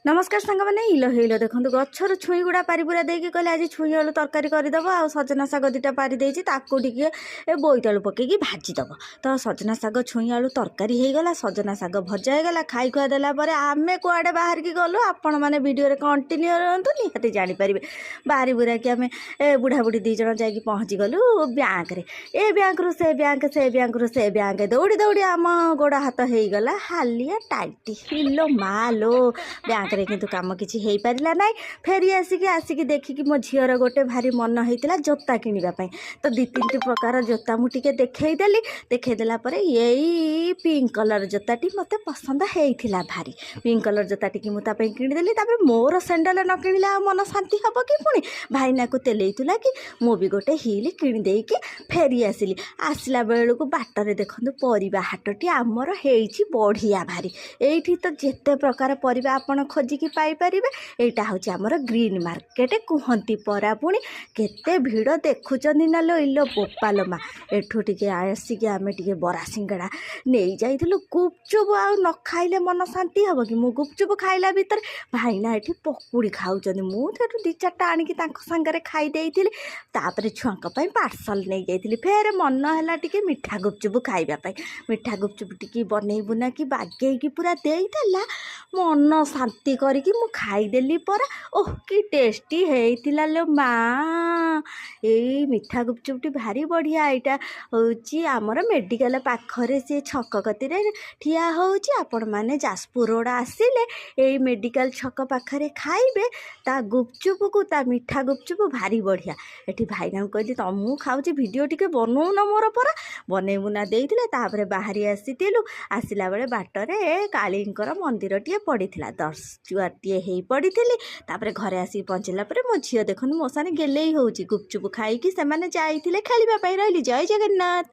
नमस्कार सांग मैंने इलो हेलो देखो गचर छुई गुड़ा पारिपुरा देकी कहले आज छुई आलू तरकारी करदेव आ सजना शाग दुटा पारि देती टे बोईतालू पकईकी भाजीदेव तो सजना शाग छुई आलू तरकारी होगला सजना शाग भजा होगला खाई खुआ देलापर आम कुआड़े बाहर की गलु आपण मैंने भिडियो कंटिन्यू रहतु निहाती जापर बाहरी बुरा कि आम बुढ़ा बुढ़ी दी जन जा पहुँची गलु बैंक ए बैंक रु से बैंक दौड़ी दौड़ी आम गोड़ हाथ होगला हालिया टाइट हिलो मालो बैंक रे किंतु काम किसी हो पारा ना फेरी आसिकी देखिकी मो झीर गोटे भारी मन होता जोता किणापी तो दी तीन प्रकार जोता मुझे देखईदेला यही पिंक कलर जोताटी मत पसंद होता भारी पिंक कलर जोताटी मुझे किणीदेली मोर सैंडल न किणिले मन शांति हम कि पुणी भाईना को तेलईला कि मु भी गोटे हिल किणीदे फेरी आसली आसला बेलू बाटर देखूँ परिवा हाटटी आमर हो बढ़िया भारी ये तो जिते प्रकार परिवा आपण खोजिकी पाइपर यहाँ हूँ आमर ग्रीन मार्केट कहती परा पुणी केते भिड़ देखुं ना लो इलो बोपालो माँ एठू टे आसिक आम टे बरा सिंगड़ा नहीं जाइलु गुपचुप आ न खाइले मन शांति हम कि मु गुपचुप खाइला भितर भाईना ये पकुड़ी खाऊँ मुझे दी चार्टा आणिकी सांगे खाईदे तापर छुआं पार्सल नहीं जाइली फेर मन है टे मिठा गुपचुप खाइबापी मिठा गुपचुप टी बनई बुना कि बागेकी पूरा देला मन शांति करिकी मु खाईदेली परा ओह कि टेस्टी होइतिला लो माँ यही मिठा गुपचुपटी भारी बढ़िया यहाँ हूँ आमर मेडिकल पाखरे सी छक कतिरे ठिया होउची आपण माने जाजपुर रोड आसिले यही मेडिकल छक पाखरे खाइबे ता गुपचुप को ता मिठा गुपचुप भारी बढ़िया एठी भाईना कहली तमु खाऊची वीडियो टिके बनौ न मोर परा बनै बुना देइथिले तापरे बाहरी आसीतिलु आसिला बेले बाटरे कालींकर मंदिर टिए पड़ीथिला दर्शुआटे हेई पड़ीथिली तापरे घरे आसी पहुँचला परे मो झियो देखनु मो साने गेलेई होउची गुपचुप खाइकी से माने जाइथिले खेलिबा पई रहली जय जगन्नाथ।